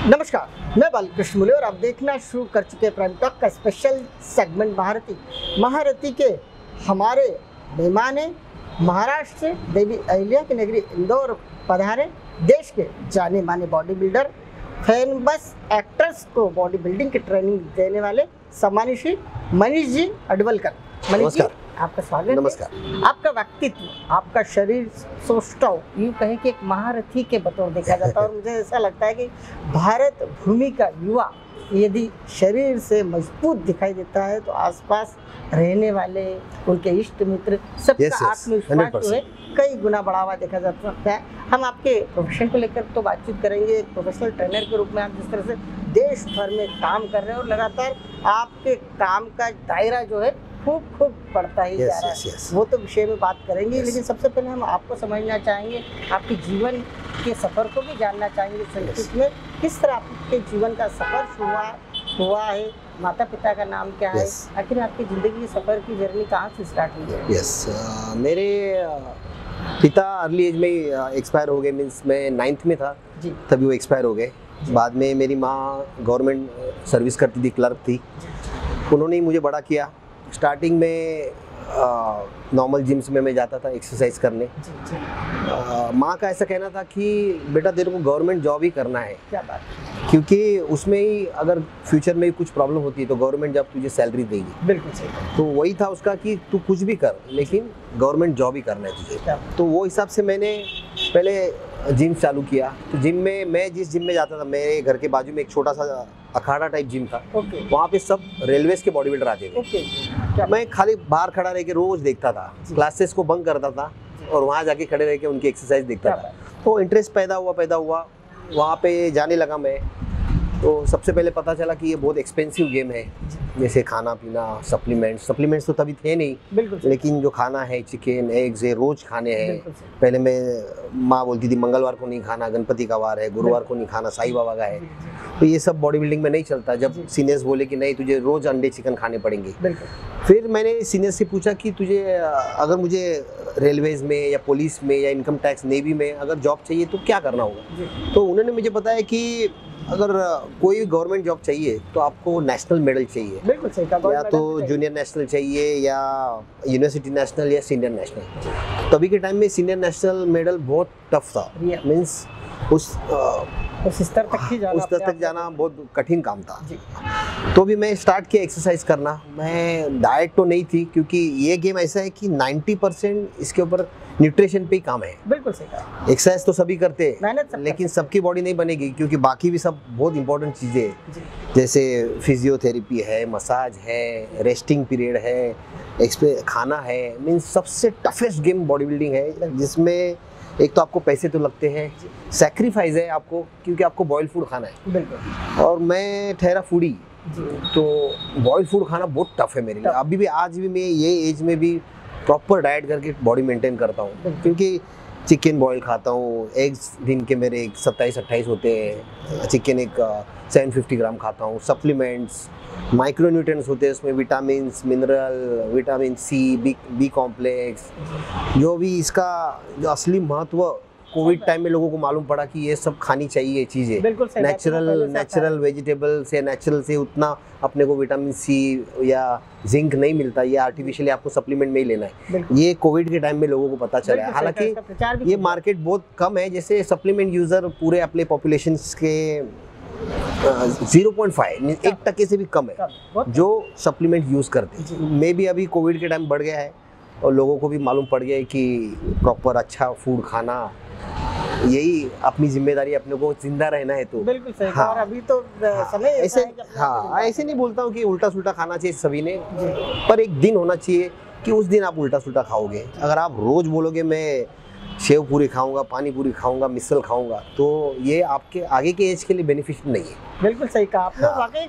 नमस्कार, मैं बालकृष्ण मुले और आप देखना शुरू कर चुके हैं प्राइम टॉक का स्पेशल सेगमेंट महारथी। महारथी के हमारे मेहमान हैं महाराष्ट्र से देवी अहिल्या की नगरी इंदौर पधारे देश के जाने माने बॉडी बिल्डर, फेमस एक्टर्स को बॉडी बिल्डिंग की ट्रेनिंग देने वाले सम्मानित श्री मनीष जी अडवलकर। मनीष जी, आपका स्वागत है। नमस्कार। आपका व्यक्तित्व, आपका शरीर सौष्ठव, यूँ कहें कि एक महारथी के बतौर देखा जाता है और मुझे ऐसा लगता है कि भारत भूमि का युवा यदि शरीर से मजबूत दिखाई देता है तो आसपास रहने वाले उनके इष्ट मित्र सबका आत्मविश्वास जो है कई गुना बढ़ावा देखा जा सकता है। हम आपके प्रोफेशन को लेकर तो बातचीत करेंगे। एक प्रोफेशनल ट्रेनर के रूप में आप जिस तरह से देश भर में काम कर रहे हैं और लगातार आपके काम का दायरा जो है खूब बढ़ता ही जा रहा है, वो तो विषय में बात करेंगे। लेकिन सबसे पहले हम आपको समझना चाहेंगे, आपके जीवन के सफ़र को भी जानना चाहेंगे। संक्षिप्त में किस तरह आपके जीवन का सफ़र हुआ है, माता पिता का नाम क्या है, आखिर आपकी ज़िंदगी के सफ़र की जर्नी कहाँ से स्टार्ट हुई है? मेरे पिता अर्ली एज में एक्सपायर हो गए, मीन्स मैं 9th में था जी, तभी वो एक्सपायर हो गए। बाद में मेरी माँ गवर्नमेंट सर्विस करती थी, क्लर्क थी, उन्होंने ही मुझे बड़ा किया। स्टार्टिंग में नॉर्मल जिम्स में मैं जाता था एक्सरसाइज करने। माँ का ऐसा कहना था कि बेटा तेरे को गवर्नमेंट जॉब ही करना है। क्या बात, क्योंकि उसमें ही अगर फ्यूचर में कुछ प्रॉब्लम होती है तो गवर्नमेंट जॉब तुझे सैलरी देगी। बिल्कुल सही। तो वही था उसका कि तू कुछ भी कर लेकिन गवर्नमेंट जॉब ही करना है तुझे। तो वो हिसाब से मैंने पहले जिम चालू किया। तो जिम में मैं जिस जिम में जाता था, मेरे घर के बाजू में एक छोटा सा अखाड़ा टाइप जिम था। वहाँ पे सब रेलवेज के बॉडी बिल्डर आते थे। मैं खाली बाहर खड़ा रह के रोज देखता था, क्लासेस को बंक करता था और वहाँ जाके खड़े रह के उनकी एक्सरसाइज देखता था। तो इंटरेस्ट पैदा हुआ, वहाँ पे जाने लगा मैं। तो सबसे पहले पता चला कि ये बहुत एक्सपेंसिव गेम है, जैसे खाना पीना, सप्लीमेंट्स तो तभी थे नहीं, लेकिन जो खाना है चिकन एग्स है रोज खाने हैं। पहले मैं माँ बोलती थी मंगलवार को नहीं खाना, गणपति का वार है, गुरुवार को नहीं खाना, साईं बाबा का है। तो ये सब बॉडी बिल्डिंग में नहीं चलता। जब सीनियर्स बोले कि नहीं तुझे रोज अंडे चिकन खाने पड़ेंगे, फिर मैंने सीनियर से पूछा कि तुझे अगर मुझे रेलवेज में या पुलिस में या इनकम टैक्स नेवी में अगर जॉब चाहिए तो क्या करना होगा। तो उन्होंने मुझे बताया कि अगर कोई गवर्नमेंट जॉब चाहिए तो आपको नेशनल मेडल चाहिए। बिल्कुल सही कहा। या तो जूनियर नेशनल चाहिए या यूनिवर्सिटी नेशनल या सीनियर नेशनल। तभी के टाइम में सीनियर नेशनल मेडल बहुत टफ था, मीन्स उस स्तर तक जाना बहुत कठिन काम था। तो भी मैं स्टार्ट किया एक्सरसाइज करना। मैं डाइट तो नहीं थी, क्योंकि ये गेम ऐसा है कि 90% इसके ऊपर न्यूट्रिशन पे ही काम है। बिल्कुल सही कहा। एक्सरसाइज तो सभी करते हैं लेकिन सबकी बॉडी नहीं बनेगी, क्योंकि बाकी भी सब बहुत इंपॉर्टेंट चीज़ें हैं, जैसे फिजियोथेरेपी है, मसाज है, रेस्टिंग पीरियड है, खाना है। मीन्स सबसे टफेस्ट गेम बॉडी बिल्डिंग है, जिसमें एक तो आपको पैसे तो लगते हैं, सैक्रिफाइस है आपको, क्योंकि आपको बॉइल्ड फूड खाना है। बिल्कुल। और मैं ठहरा फूडी, तो बॉइल्ड फूड खाना बहुत टफ है मेरे लिए। अभी भी आज भी मैं ये एज में भी प्रॉपर डाइट करके बॉडी मेंटेन करता हूँ, क्योंकि चिकन बॉयल खाता हूँ। एग्स दिन के मेरे 27-28 होते हैं, चिकन एक 750 ग्राम खाता हूँ। सप्लीमेंट्स, माइक्रो न्यूट्रिएंट्स होते हैं उसमें, vitamins, mineral, vitamin C, B complex. जो भी इसका जो असली महत्व कोविड टाइम में लोगों को मालूम पड़ा कि ये सब खानी चाहिए चीज़ें। नेचुरल वेजिटेबल से, नेचुरल से उतना अपने को विटामिन सी या जिंक नहीं मिलता, ये आर्टिफिशियली आपको सप्लीमेंट में ही लेना है। ये कोविड के टाइम में लोगों को पता चला है। हालांकि ये मार्केट बहुत कम है, जैसे सप्लीमेंट यूज़र पूरे अपने पॉपुलेशन के 0.5 1% से भी कम है जो सप्लीमेंट यूज़ करते हैं। मे भी अभी कोविड के टाइम बढ़ गया है और लोगों को भी मालूम पड़ गया है कि प्रॉपर अच्छा फूड खाना, यही अपनी जिम्मेदारी, अपने को जिंदा रहना है। तो बिल्कुल सही। हाँ, और अभी तो समय ऐसे ऐसे नहीं बोलता हूँ कि उल्टा सुल्टा खाना चाहिए सभी ने, पर एक दिन होना चाहिए कि उस दिन आप उल्टा सुल्टा खाओगे। अगर आप रोज बोलोगे मैं सेव पूरी खाऊंगा, पानी पूरी खाऊंगा, मिसल खाऊंगा, तो ये आपके आगे के एज के लिए बेनिफिशियल नहीं है। बिल्कुल सही कहा आपने। वाकई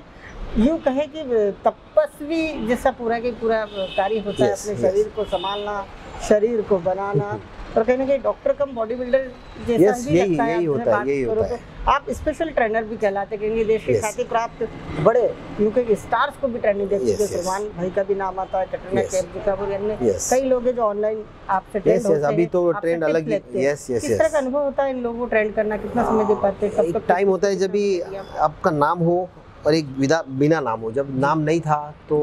यूँ कहे कि तपस्वी जैसा पूरा के पूरा कार्य होता है, अपने शरीर को संभालना, शरीर को बनाना। और कहीं ना कहीं डॉक्टर कम बॉडी बिल्डर जैसा Yes, ही लगता है। यही होता है, यही होता है। आप स्पेशल ट्रेनर भी कहलाते हैं, क्योंकि देश के Yes. ख्याति प्राप्त बड़े यूके के स्टार्स को भी ट्रेनिंग दे चुके हैं। Yes, yes. सलमान भाई का भी नाम आता है, कैटरीना Yes. कैफ जी का भी, अन्य Yes. कई लोग हैं जो ऑनलाइन आपसे ट्रेंड यस होते यस हैं। अभी तो आपसे ट्रेंड tips अलग लेते हैं। ही। यस यस किस तरह यस का अनुभव होता है इन लोगों को ट्रेंड करना, कितना समय दे पाते हैं? एक टाइम होता है जब भी आपका नाम हो और एक बिना नाम हो। जब नाम नहीं था तो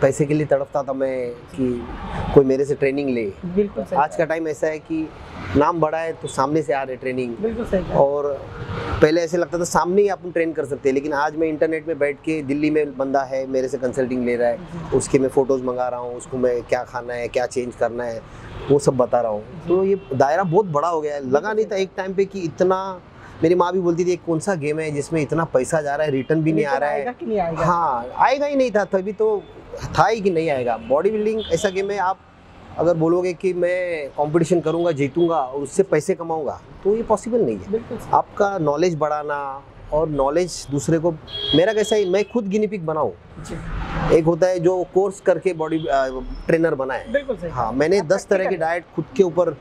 पैसे के लिए तड़पता था मैं कि कोई मेरे से ट्रेनिंग ले। बिल्कुल सही आज का टाइम ऐसा है कि नाम बड़ा है तो सामने से आ रहे ट्रेनिंग, बिल्कुल सही कहा। और पहले ऐसे लगता था सामने ही अपन ट्रेन कर सकते हैं, लेकिन आज मैं इंटरनेट में बैठ के, दिल्ली में बंदा है मेरे से कंसल्टिंग ले रहा है, उसके मैं फ़ोटोज़ मंगा रहा हूँ, उसको मैं क्या खाना है, क्या चेंज करना है, वो सब बता रहा हूँ। तो ये दायरा बहुत बड़ा हो गया है। लगा नहीं था एक टाइम पे कि इतना, मेरी माँ भी बोलती थी कौन सा गेम है जिसमें इतना पैसा जा रहा है, रिटर्न भी नहीं आ रहा आएगा है। कि नहीं आएगा? हाँ, आएगा ही नहीं था, तभी तो था ही कि नहीं आएगा। बॉडी बिल्डिंग ऐसा गेम है, आप अगर बोलोगे कि मैं कंपटीशन करूंगा, जीतूंगा और उससे पैसे कमाऊंगा, तो ये पॉसिबल नहीं है। बिल्कुल सही। आपका नॉलेज बढ़ाना और नॉलेज दूसरे को, मेरा कैसा है, मैं खुद गिनी पिग बनाऊं। जी, एक होता है जो कोर्स करके बॉडी ट्रेनर बना है। बिल्कुल सही। हाँ, मैंने 10 तरह की डाइट खुद के ऊपर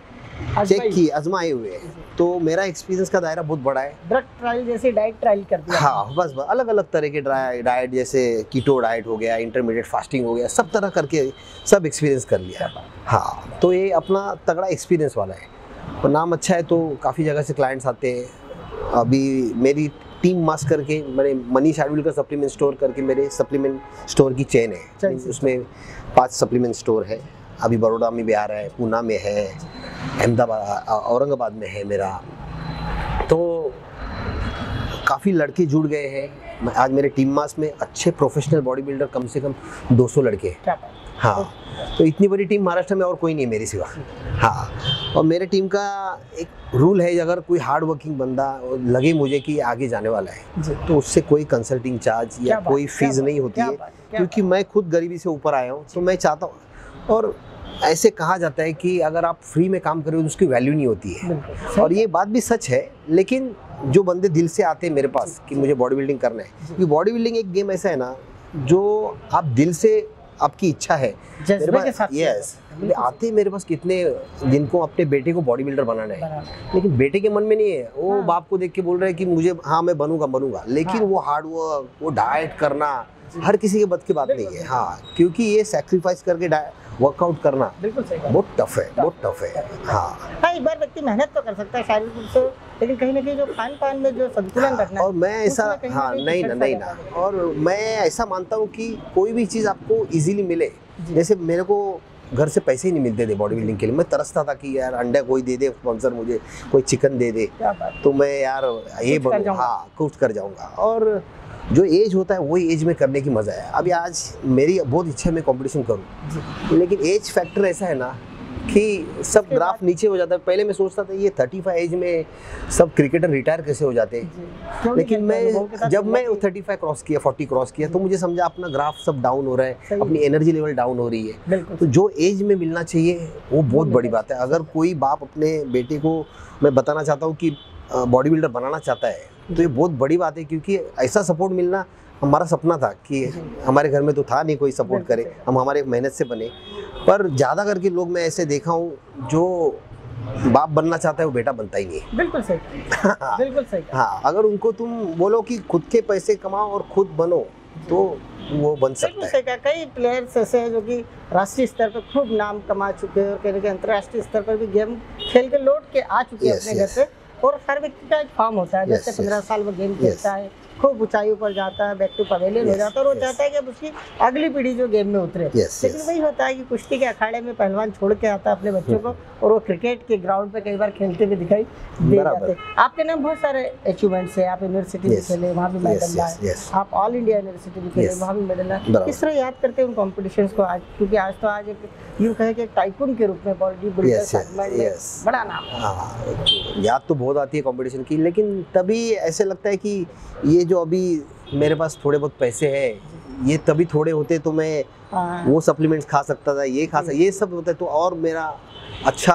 चेक की, आजमाए हुए हैं, तो मेरा एक्सपीरियंस का दायरा बहुत बड़ा है। ड्रग ट्रायल जैसी डाइट ट्रायल कर दिया। हाँ, बस अलग अलग तरह के डाइट, जैसे कीटो डाइट हो गया, इंटरमीडिएट फास्टिंग हो गया, सब तरह करके सब एक्सपीरियंस कर लिया। हाँ, तो ये अपना तगड़ा एक्सपीरियंस वाला है और नाम अच्छा है, तो काफ़ी जगह से क्लाइंट्स आते हैं। अभी मेरी टीम मास करके, मैंने मनीष आयुर्वेद का सप्लीमेंट स्टोर करके, मेरे सप्लीमेंट स्टोर की चेन है, उसमें 5 सप्लीमेंट स्टोर है। अभी बड़ौदा में भी आ रहा है, पूना में है, अहमदाबाद, औरंगाबाद में है मेरा। तो काफ़ी लड़के जुड़ गए हैं। आज मेरे टीम मास में अच्छे प्रोफेशनल बॉडी बिल्डर कम से कम 200 लड़के हैं। क्या बात। हाँ, तो इतनी बड़ी टीम महाराष्ट्र में और कोई नहीं है मेरे सिवा। हाँ, और मेरे टीम का एक रूल है, अगर कोई हार्ड वर्किंग बंदा लगे मुझे कि आगे जाने वाला है, तो उससे कोई कंसल्टिंग चार्ज या कोई फीस नहीं होती है, क्योंकि मैं खुद गरीबी से ऊपर आया हूँ। तो मैं चाहता हूँ, और ऐसे कहा जाता है कि अगर आप फ्री में काम करोगे तो उसकी वैल्यू नहीं होती है, और ये बात भी सच है। लेकिन जो बंदे दिल से आते हैं मेरे पास कि मुझे बॉडी बिल्डिंग करना है, क्योंकि बॉडी बिल्डिंग एक गेम ऐसा है ना, जो आप दिल से, आपकी इच्छा है मेरे पास, यस, आते मेरे पास कितने जिनको अपने बेटे को बॉडी बिल्डर बनाना है, लेकिन बेटे के मन में नहीं है, वो बाप को देख के बोल रहे हैं कि मुझे, हाँ मैं बनूंगा, लेकिन वो हार्ड वर्क, वो डाइट करना हर किसी के बद की बात नहीं है। हाँ, क्योंकि ये सैक्रिफाइस करके वर्कआउट करना बिल्कुल सही, बहुत टफ है, बहुत टफ है। हाँ, एक बार व्यक्ति मेहनत तो कर सकता है शारीरिक रूप से, लेकिन कहीं ना कहीं जो खान पान में जो संतुलन रखना है, और मैं ऐसा, हाँ, नहीं ना, और मैं ऐसा मानता हूँ कि कोई भी चीज़ आपको इजीली मिले, जैसे मेरे को घर से पैसे ही नहीं मिलते थे बॉडी बिल्डिंग के लिए, मैं तरसता था कि यार अंडा कोई दे दे स्पॉन्सर, मुझे कोई चिकन दे दे, तो मैं यार ये बनूँ, हाँ, कुछ कर जाऊँगा। और जो एज होता है वही एज में करने की मज़ा है। अभी आज मेरी बहुत इच्छा है मैं कंपटीशन करूं, लेकिन एज फैक्टर ऐसा है ना कि सब ग्राफ नीचे हो जाता है। पहले मैं सोचता था ये 35 एज में सब क्रिकेटर रिटायर कैसे हो जाते हैं, लेकिन मैं जब मैं 35 क्रॉस किया, 40 क्रॉस किया, तो मुझे समझा अपना ग्राफ सब डाउन हो रहा है, अपनी एनर्जी लेवल डाउन हो रही है। तो जो एज में मिलना चाहिए वो बहुत बड़ी बात है। अगर कोई बाप अपने बेटे को, मैं बताना चाहता हूँ कि बॉडी बिल्डर बनाना चाहता है, तो ये बहुत बड़ी बात है, क्योंकि ऐसा सपोर्ट मिलना हमारा सपना था कि हमारे घर में तो था नहीं कोई सपोर्ट करे, हम हमारे मेहनत से बने। पर ज़्यादा करके लोग मैं ऐसे देखा हूँ जो बाप बनना चाहता है वो बेटा बनता ही नहीं है। बिल्कुल सही, बिल्कुल सही। हाँ, अगर उनको तुम बोलो कि खुद के पैसे कमाओ और खुद बनो, तो वो बन सकता है। कई प्लेयर्स ऐसे हैं जो कि राष्ट्रीय स्तर पर खूब नाम कमा चुके हैं और कहीं ना कहीं अंतर्राष्ट्रीय स्तर पर भी गेम खेल के लौट के आ चुके हैं अपने घर से। और हर व्यक्ति का एक फॉर्म होता है, जैसे 15 साल वो गेम खेलता है, खूब ऊंचाई पर जाता है, बैक टू पवेलियन हो जाता है, और वो चाहता है कि अब उसकी अगली पीढ़ी जो गेम में उतरे। लेकिन वही होता है कि कुश्ती के अखाड़े में पहलवान छोड़ के आता है अपने बच्चों को, और वो क्रिकेट के ग्राउंड पे कई बार खेलते हुए दिखाई दे जाते हैं। आपके नाम बहुत सारे अचीवमेंट्स है, आप यूनिवर्सिटी में खेले, वहाँ भी मेडल लाए, आप ऑल इंडिया यूनिवर्सिटी में खेले, वहाँ भी मेडल लाए। किस तरह याद करते हैं उन कॉम्पिटिशन्स को आज, क्योंकि आज तो आज एक यूँ कहे कि टाइकून के रूप में बॉडी बिल्डर सेगमेंट में बड़ा नाम है। याद तो बहुत आती है कॉम्पिटिशन की, लेकिन तभी ऐसे लगता है कि ये जो अभी मेरे पास थोड़े बहुत पैसे हैं, ये तभी थोड़े होते तो मैं वो सप्लीमेंट्स खा सकता था, ये खा सकता, ये सब होता है तो और मेरा अच्छा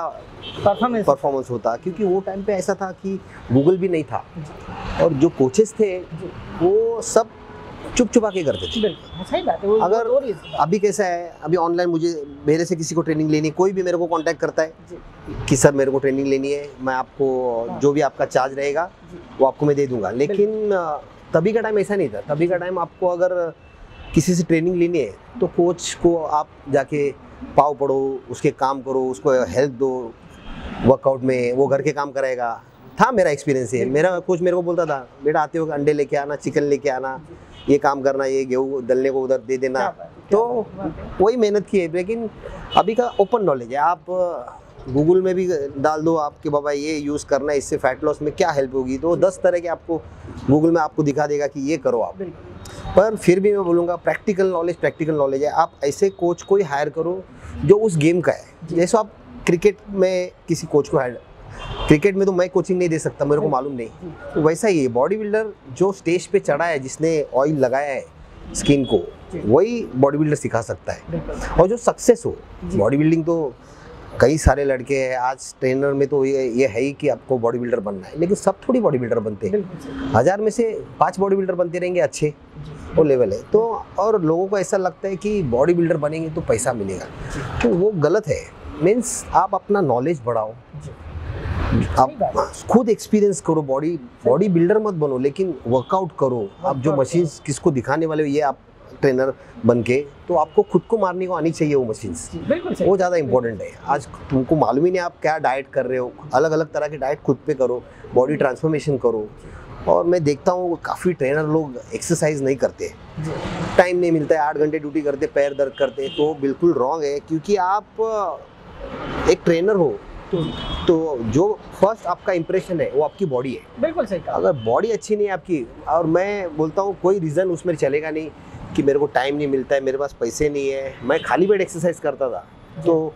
परफॉर्मेंस होता। क्योंकि वो टाइम पे ऐसा था कि गूगल भी नहीं था, और जो कोचेस थे वो सब चुप चुपा के करते थे। बिल्कुल सही बात है। वो अगर और ही बात अभी कैसा है, अभी ऑनलाइन मुझे मेरे से किसी को ट्रेनिंग लेनी, कोई भी मेरे को कांटेक्ट करता है जी, कि सर मेरे को ट्रेनिंग लेनी है, मैं आपको हाँ। जो भी आपका चार्ज रहेगा जी, वो आपको मैं दे दूंगा। लेकिन तभी का टाइम ऐसा नहीं था। तभी का टाइम आपको अगर किसी से ट्रेनिंग लेनी है तो कोच को आप जाके पाव पढ़ो, उसके काम करो, उसको हेल्प दो वर्कआउट में, वो घर के काम कराएगा। था मेरा एक्सपीरियंस है। मेरा कोच मेरे को बोलता था, बेटा आते हो अंडे लेके आना, चिकन लेके आना, ये काम करना, ये गेहूँ दलने को उधर दे देना। क्या बात है, तो क्या बात है। वही मेहनत की है। लेकिन अभी का ओपन नॉलेज है, आप गूगल में भी डाल दो आपके बाबा ये यूज़ करना है, इससे फैट लॉस में क्या हेल्प होगी, तो 10 तरह के आपको गूगल में आपको दिखा देगा कि ये करो आप। बिल्कुल पर फिर भी मैं बोलूँगा प्रैक्टिकल नॉलेज है। आप ऐसे कोच को ही हायर करो जो उस गेम का है। जैसे आप क्रिकेट में किसी कोच को हायर, क्रिकेट में तो मैं कोचिंग नहीं दे सकता, मेरे को मालूम नहीं, तो वैसा ही है बॉडी बिल्डर जो स्टेज पे चढ़ा है, जिसने ऑयल लगाया है स्किन को, वही बॉडी बिल्डर सिखा सकता है। बिल्कुल और जो सक्सेस हो, बॉडी बिल्डिंग तो कई सारे लड़के हैं आज ट्रेनर में, तो ये है ही कि आपको बॉडी बिल्डर बनना है, लेकिन सब थोड़ी बॉडी बिल्डर बनते हैं। बिल्कुल सही। 1000 में से 5 बॉडी बिल्डर बनते रहेंगे अच्छे, वो लेवल है। तो और लोगों को ऐसा लगता है कि बॉडी बिल्डर बनेंगे तो पैसा मिलेगा, तो वो गलत है। मीन्स आप अपना नॉलेज बढ़ाओ, आप खुद एक्सपीरियंस करो, बॉडी बिल्डर मत बनो, लेकिन वर्कआउट करो। आप जो मशीन किसको दिखाने वाले हो, ये आप ट्रेनर बन के, तो आपको खुद को मारने को आनी चाहिए वो मशीन्स, बिल्कुल सही। वो ज़्यादा इंपॉर्टेंट है। आज तुमको मालूम ही नहीं आप क्या डाइट कर रहे हो, अलग अलग तरह के डाइट खुद पे करो, बॉडी ट्रांसफॉर्मेशन करो। और मैं देखता हूँ काफ़ी ट्रेनर लोग एक्सरसाइज नहीं करते, टाइम नहीं मिलता है, 8 घंटे ड्यूटी करते, पैर दर्द करते, तो बिल्कुल रॉन्ग है। क्योंकि आप एक ट्रेनर हो तो जो फर्स्ट आपका इंप्रेशन है वो आपकी बॉडी है। बिल्कुल सही कहा। अगर बॉडी अच्छी नहीं है आपकी, और मैं बोलता हूँ कोई रीज़न उसमें चलेगा नहीं कि मेरे को टाइम नहीं मिलता है, मेरे पास पैसे नहीं है। मैं खाली पेट एक्सरसाइज करता था, तो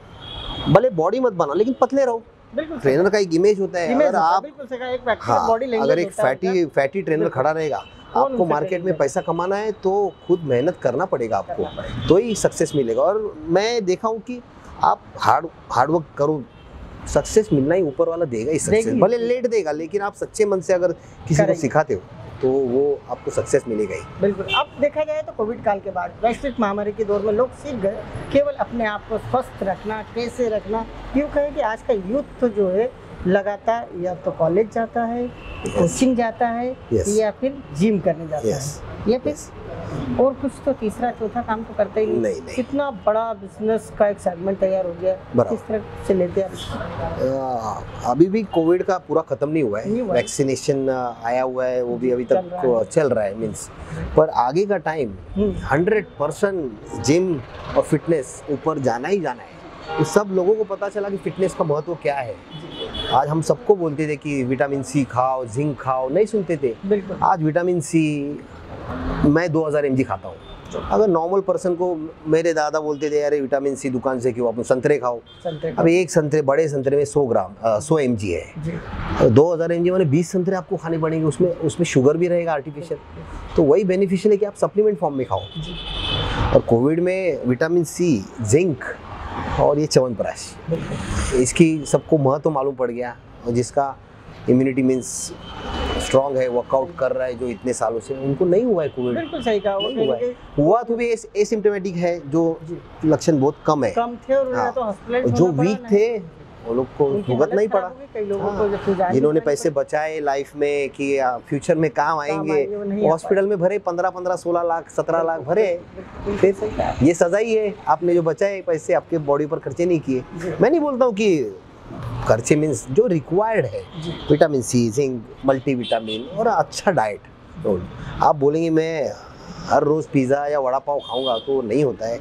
भले बॉडी मत बना लेकिन पतले रहो। बिल्कुल ट्रेनर का एक इमेज होता है। अगर आप बिल्कुल सही कहा, एक व्यक्ति हाँ, बॉडी लैंग्वेज अगर एक होता है फैटी ट्रेनर खड़ा रहेगा, आपको उनसे मार्केट में ट्रेनिंग पैसा कमाना है तो खुद मेहनत करना पड़ेगा आपको, तो ही सक्सेस मिलेगा। और मैं देखा हूँ कि आप हार्ड वर्क करो, सक्सेस मिलना ही ऊपर वाला देगा ही सक्सेस, देगी। भले लेट देगा, लेकिन आप सच्चे मन से अगर किसी को करेंगे। सिखाते हो तो वो आपको सक्सेस मिलेगा ही। बिल्कुल। अब देखा जाए तो कोविड काल के बाद वैश्विक महामारी के दौर में लोग सीख गए केवल अपने आप को स्वस्थ रखना, कैसे रखना। यूँ कहें कि आज का यूथ तो जो है लगातार या तो कॉलेज जाता है, कोचिंग जाता है, Yes. या फिर जिम करने जाता Yes. है, या फिर और कुछ तो तीसरा चौथा काम तो करते ही नहीं। कितना बड़ा बिजनेस का एक सेगमेंट तैयार हो गया, बराबर। किस तरह से लेते हैं आप इसको? अभी भी कोविड का पूरा खत्म नहीं हुआ नहीं है, हुआ है। वैक्सीनेशन आया हुआ है, वो भी अभी चल रहा तक चल रहा है मीन्स। पर आगे का टाइम 100% जिम और फिटनेस ऊपर जाना ही जाना है। तो सब लोगों को पता चला कि फिटनेस का महत्व क्या है। आज हम सबको बोलते थे कि विटामिन सी खाओ, जिंक खाओ, नहीं सुनते थे। बिल्कुल। आज विटामिन सी मैं 2000 mg खाता हूँ। अगर नॉर्मल पर्सन को मेरे दादा बोलते थे अरे विटामिन सी दुकान से क्यों, आप संतरे खाओ। संतरे अब एक संतरे, बड़े संतरे में 100 mg है। जी। 2000 mg माने 20 संतरे आपको खाने पड़ेंगे, उसमें शुगर भी रहेगा आर्टिफिशियल। तो वही बेनिफिशियल है कि आप सप्लीमेंट फॉर्म में खाओ। और कोविड में विटामिन सी, जिंक और ये च्यवनप्राश, इसकी सबको महत्व मालूम पड़ गया। और जिसका इम्यूनिटी मीन्स स्ट्रांग है, वर्कआउट कर रहा है, जो इतने सालों से, उनको नहीं हुआ है कोविड। बिल्कुल सही कहा। वो नहीं हुआ तो भी एसिम्प्टोमेटिक है, जो लक्षण बहुत कम है। कम थे और हाँ। तो हॉस्पिटल जो वीक थे वो लोग को भुगत नहीं पड़ा। कई लोगों को हाँ। जब जान जिन्होंने नहीं पैसे बचाए लाइफ में कि फ्यूचर में काम आएंगे, वो नहीं आ हॉस्पिटल में भरे 15-15, 16 लाख, 17 लाख भरे। बिल्कुल फिर सही कहा। ये सजा ही है, आपने जो बचाए पैसे आपके बॉडी पर खर्चे नहीं किए। मैं नहीं बोलता हूँ कि खर्चे मीन्स जो रिक्वायर्ड है, विटामिन सी, जिंक, मल्टीविटामिन और अच्छा डाइट। तो आप बोलेंगे मैं हर रोज़ पिज़्ज़ा या वड़ा पाव खाऊंगा, तो नहीं होता है।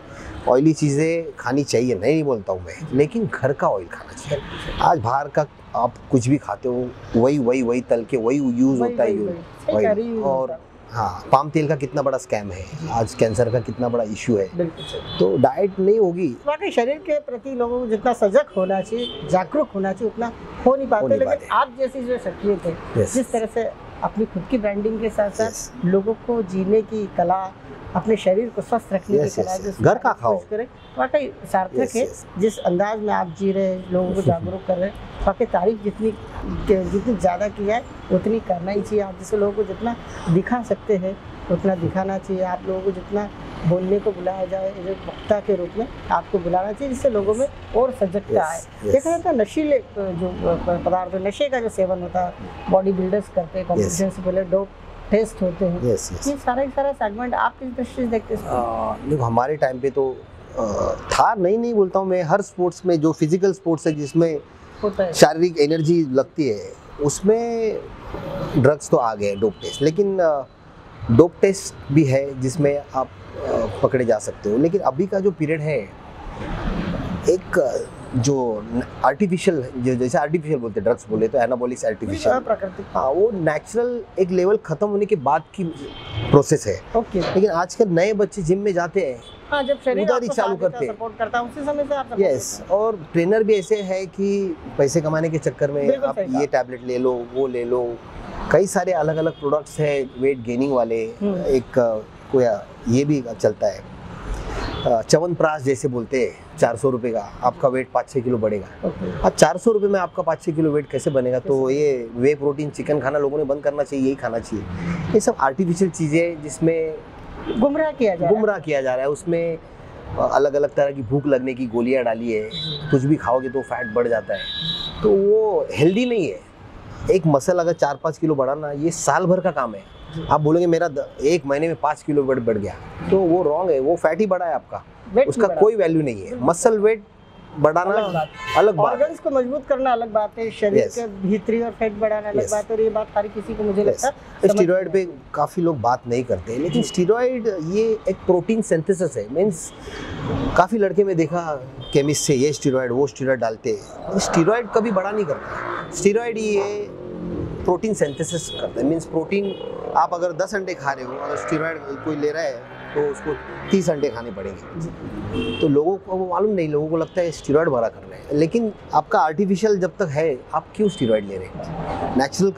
ऑयली चीज़ें खानी चाहिए, नहीं बोलता हूँ मैं, लेकिन घर का ऑयल खाना चाहिए। आज बाहर का आप कुछ भी खाते हो, वही तल के वही यूज़ होता है। वही। और हाँ, पाम तेल का कितना बड़ा स्कैम है आज, कैंसर का कितना बड़ा इशू है। बिल्कुल सही। तो डाइट नहीं होगी। वाकई शरीर के प्रति लोगों को जितना सजग होना चाहिए, जागरूक होना चाहिए, उतना हो नहीं पाते। लेकिन आप जैसी जो शख्सियत है, जिस तरह से अपनी खुद की ब्रांडिंग के साथ साथ लोगों को जीने की कला, अपने शरीर को स्वस्थ रखने की कला, जो घर का खाओ, करें, वाकई सार्थक है। जिस अंदाज में आप जी रहे हैं, लोगों को जागरूक कर रहे हैं, वाकई तारीफ जितनी ज़्यादा की जाए उतनी करना ही चाहिए। आप जैसे लोगों को जितना दिखा सकते हैं उतना दिखाना चाहिए, आप लोगों को जितना बोलने को बुलाया जाए एक वक्ता के रूप में आपको बुलाना चाहिए, जिससे लोगों में और सजगता आए। देखा जाता है नशीले जो पदार्थ, नशे का जो सेवन होता है बॉडी बिल्डर्स करते हैं, कॉम्पिटिशन से पहले डोप टेस्ट होते हैं, ये सारा सेगमेंट आप किस दृष्टि से देखते हैं? देखो हमारे टाइम पे तो था, नहीं बोलता हूँ मैं, हर स्पोर्ट्स में जो फिजिकल स्पोर्ट्स है जिसमें शारीरिक एनर्जी लगती है उसमें ड्रग्स तो आ गए, डोप टेस्ट। लेकिन डोप टेस्ट भी है जिसमें आप पकड़े जा सकते हो। लेकिन अभी का जो पीरियड है, एक जो आर्टिफिशियल, जो जैसे आर्टिफिशियल बोलते हैं, ड्रग्स बोले तो एनाबॉलिक्स आर्टिफिशियल, हाँ, वो नेचुरल एक लेवल खत्म होने के बाद की प्रोसेस है। लेकिन आजकल नए बच्चे जिम में जाते हैं, हाँ, जब शरीर उधर ही चालू करते हैं, सपोर्ट करता है उसी समय से आप यस। और ट्रेनर भी ऐसे है कि पैसे कमाने के चक्कर में आप ये टैबलेट ले लो, वो ले लो, कई सारे अलग अलग प्रोडक्ट्स है वेट गेनिंग वाले। एक कोई ये भी चलता है च्यवनप्राश जैसे बोलते हैं, 400 रुपये का आपका वेट 5-6 किलो बढ़ेगा। अब 400 रुपये में आपका 5-6 किलो वेट कैसे बनेगा? तो ये वे प्रोटीन चिकन खाना लोगों ने बंद करना चाहिए, यही खाना चाहिए। ये सब आर्टिफिशियल चीज़ें जिसमें गुमराह किया जा रहा है। उसमें अलग अलग तरह की भूख लगने की गोलियां डाली है, कुछ भी खाओगे तो फैट बढ़ जाता है, तो वो हेल्दी नहीं है। एक मसल अगर 4-5 किलो बढ़ाना, ये साल भर का काम है। आप बोलेंगे मेरा 1 महीने में 5 किलो वेट बढ़ गया, तो वो रॉन्ग है, वो फैट ही बढ़ा है आपका, उसका कोई वैल्यू नहीं है। मसल वेट बढ़ाना अलग बात, ऑर्गन्स को मजबूत करना अलग बात है, शरीर के भीतरी और फैट बढ़ाना अलग बात है। और ये बात हर किसी को मुझे लगता है स्टेरॉइड पे काफी लोग बात नहीं करते, लेकिन स्टेरॉइड ये एक प्रोटीन सिंथेसिस है। मींस काफी लड़के में देखा केमिस्ट से ये स्टेरॉइड वो स्टेरॉइड डालते हैं, स्टेरॉइड कभी बड़ा नहीं करता। स्टेरॉइड ये प्रोटीन सिंथेसिस करता है। मींस प्रोटीन आप अगर 10 अंडे खा रहे हो, अगर स्टेरॉइड कोई ले रहा है तो उसको 30 अंडे खाने पड़ेंगे। तो लोगों को वो मालूम नहीं, लोगों को लगता है स्टेरॉइड भरा कर रहे हैं, लेकिन आपका आर्टिफिशियल जब तक है, आप क्यों स्टेरॉइड ले रहे हैं? नेचुरल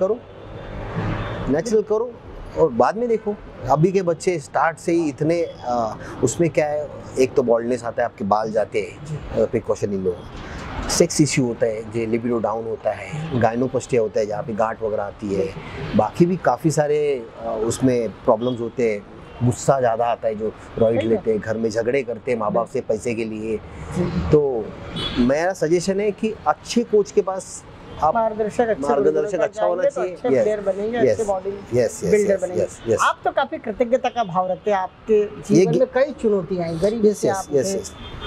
करो और बाद में देखो। अभी के बच्चे स्टार्ट से ही इतने उसमें क्या है, एक तो बॉल्डनेस आता है, आपके बाल जाते हैं, प्रिकॉशन इन लोगों, सेक्स इश्यू होता है, जो लिबिडो डाउन होता है, गायनोपस्टिया होता है जहाँ पे गांठ वगैरह आती है, बाकी भी काफ़ी सारे उसमें प्रॉब्लम्स होते हैं। गुस्सा ज़्यादा आता है, जो रॉइड लेते हैं, घर में झगड़े करते हैं माँ बाप से पैसे के लिए। तो मेरा सजेशन है कि अच्छे कोच के पास आप मार्गदर्शक अच्छा होना चाहिए। आप तो काफी कृतज्ञता का भाव रखते हैं, आपके जीवन में कई चुनौतियां आई, गरीबी से आप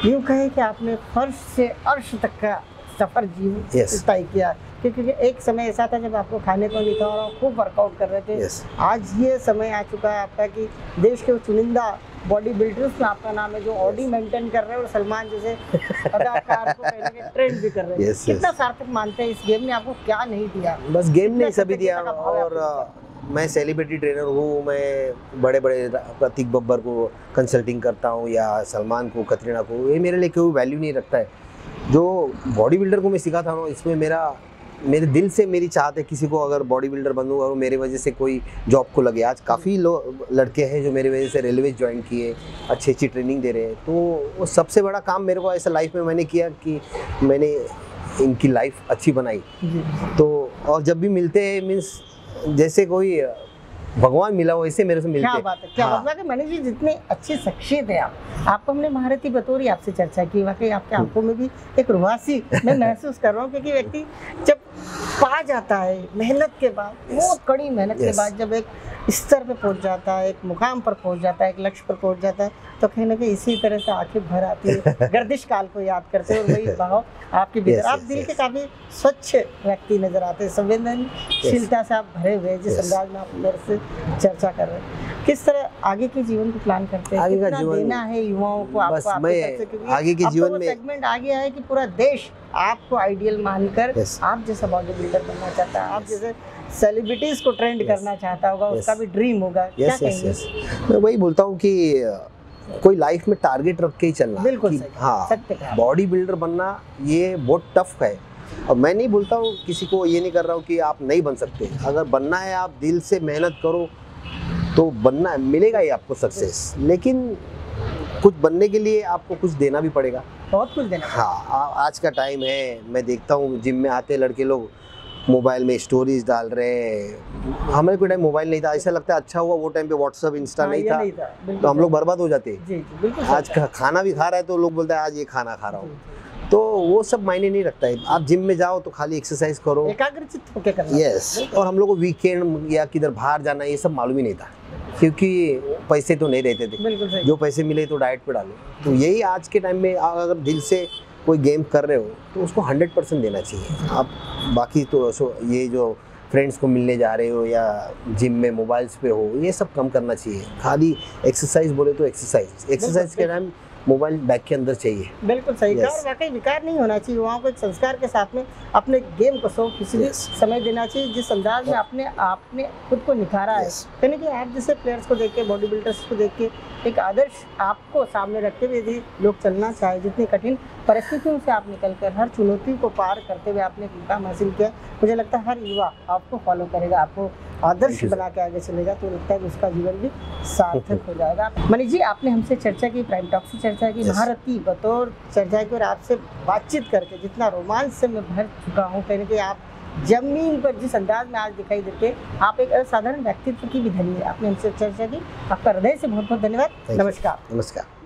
यूँ कहें कि आपने फर्श से अर्श तक का सफर तय किया, क्योंकि एक समय ऐसा था जब आपको खाने को नहीं था और आप खूब वर्कआउट कर रहे थे। आज ये समय आ चुका है आपका कि देश के चुनिंदा बॉडी बिल्डर्स में आपका नाम है, जो ऑडी मेंटेन कर रहे हैं और सलमान जैसे अदाकार को पहले के ट्रेंड भी कर रहे हैं। कितना सार्थक मानते हैं इस गेम ने आपको क्या नहीं दिया? बस गेम ने सभी दिया। और मैं सेलिब्रिटी ट्रेनर हूँ, मैं बड़े बड़े प्रतीक बब्बर को कंसल्टिंग करता हूँ या सलमान को, कतरीना को, ये मेरे लिए कोई वैल्यू नहीं रखता है। जो बॉडी बिल्डर को मैं सिखाता हूँ, इसमें मेरे दिल से मेरी चाहत है किसी को अगर बॉडी बिल्डर बनूँ और मेरे वजह से कोई जॉब को लगे। आज काफ़ी लड़के हैं जो मेरी वजह से रेलवे ज्वाइन किए, अच्छी ट्रेनिंग दे रहे हैं। तो वो सबसे बड़ा काम मेरे को ऐसा लाइफ में मैंने किया कि मैंने इनकी लाइफ अच्छी बनाई। तो और जब भी मिलते हैं, मीन्स जैसे कोई भगवान मिला हो, ऐसे मेरे से मिलते हैं। क्या बात है, क्या बात है। मनीष जी, जितने अच्छे शख्सियत है आपको हमने महारथी बतौर ही आपसे चर्चा की, वाकई आपके आंखों में भी एक रुहासी मैं महसूस कर रहा हूँ, क्योंकि व्यक्ति जब पा जाता है मेहनत के बाद, बहुत कड़ी मेहनत के बाद जब एक स्तर पे पहुंच जाता है, एक मुकाम पर पहुंच जाता है, एक लक्ष्य पर पहुंच जाता है, तो कहीं ना कहीं इसी तरह से आंखें भर आती है, गर्दिश काल को याद करते हैं और वही भाव आपके भीतर। आप दिल के काफी स्वच्छ व्यक्ति नजर आते हैं, संवेदनशीलता से आप भरे हुए, जिस अंदाज में आप मेरे से चर्चा कर रहे हैं। किस तरह आगे के जीवन को प्लान करते हैं? आगे का जीवन देना है युवाओं को आपको आगे के जीवन में सेगमेंट आ गया है कि पूरा देश आपको आइडियल मानकर आप जैसा बॉडी बिल्डर बनना चाहता है, आप जैसे सेलिब्रिटीज को ट्रेंड करना चाहता होगा, उसका भी ड्रीम होगा। क्या कहेंगे? मैं वही बोलता हूँ कि कोई लाइफ में टारगेट रख के ही चलना। बिल्कुल हाँ, बॉडी बिल्डर बनना ये बहुत टफ है। और मैं नहीं बोलता हूँ किसी को, ये नहीं कर रहा हूँ कि आप नहीं बन सकते। अगर बनना है, आप दिल से मेहनत करो तो बनना मिलेगा ही आपको सक्सेस। लेकिन कुछ बनने के लिए आपको कुछ देना भी पड़ेगा, बहुत कुछ देना। हाँ, आज का टाइम है, मैं देखता हूँ जिम में आते लड़के लोग मोबाइल में स्टोरीज डाल रहे हैं। हमारे कोई टाइम मोबाइल नहीं था, ऐसा लगता है अच्छा हुआ वो टाइम पे व्हाट्सअप इंस्टा हाँ, नहीं ये था, नहीं था, बिल्कुल तो हम सही। लोग बर्बाद हो जाते। जी जी बिल्कुल आज सही कहा। खाना भी खा रहा है तो लोग बोलते हैं आज ये खाना खा रहा जी, हूँ, जी। तो वो सब मायने नहीं रखता है। आप जिम में जाओ तो खाली एक्सरसाइज करो। एकाग्रचित्त होकर करना। यस, और हम लोग को वीकेंड या किधर बाहर जाना ये सब मालूम ही नहीं था, क्योंकि पैसे तो नहीं रहते थे। बिल्कुल सही। जो पैसे मिले तो डाइट पे डालो। तो यही आज के टाइम में अगर दिल से कोई गेम कर रहे हो तो उसको 100% देना चाहिए। आप बाकी तो ये जो फ्रेंड्स को मिलने जा रहे हो या जिम में मोबाइल्स पे हो, ये सब कम करना चाहिए। खाली एक्सरसाइज बोले तो एक्सरसाइज के टाइम मोबाइल बैग के अंदर चाहिए। बिल्कुल सही कहा। Yes. और वाकई विकार नहीं होना चाहिए, वहाँ को एक संस्कार के साथ में अपने गेम को शौक इसलिए Yes. समय देना चाहिए जिस अंदाज में आपने खुद को निखारा है। Yes. यानी कि आप जैसे प्लेयर्स को देख के, बॉडी बिल्डर्स को देख के एक आदर्श आपको सामने रखते हुए यदि लोग चलना चाहे, जितनी कठिन परिस्थितियों से आप निकलकर हर चुनौती को पार करते हुए आपने एक मुकाम हासिल किया, मुझे लगता है हर युवा आपको फॉलो करेगा, आपको आदर्श Thank you, बना के आगे चलेगा, तो लगता है कि उसका जीवन भी सार्थक हो जाएगा। मनीष जी, आपने हमसे चर्चा की, प्राइम टॉक से चर्चा की, Yes. महारथी बतौर चर्चा की, और आपसे बातचीत करके जितना रोमांच से मैं भर चुका हूँ, कहीं ना कहीं आप जमीन पर जिस अंदाज में आज दिखाई देते, आप एक असाधारण व्यक्तित्व की भी धनी है। आपने हमसे चर्चा की, आपका हृदय से बहुत बहुत धन्यवाद। Thank you. नमस्कार। नमस्कार।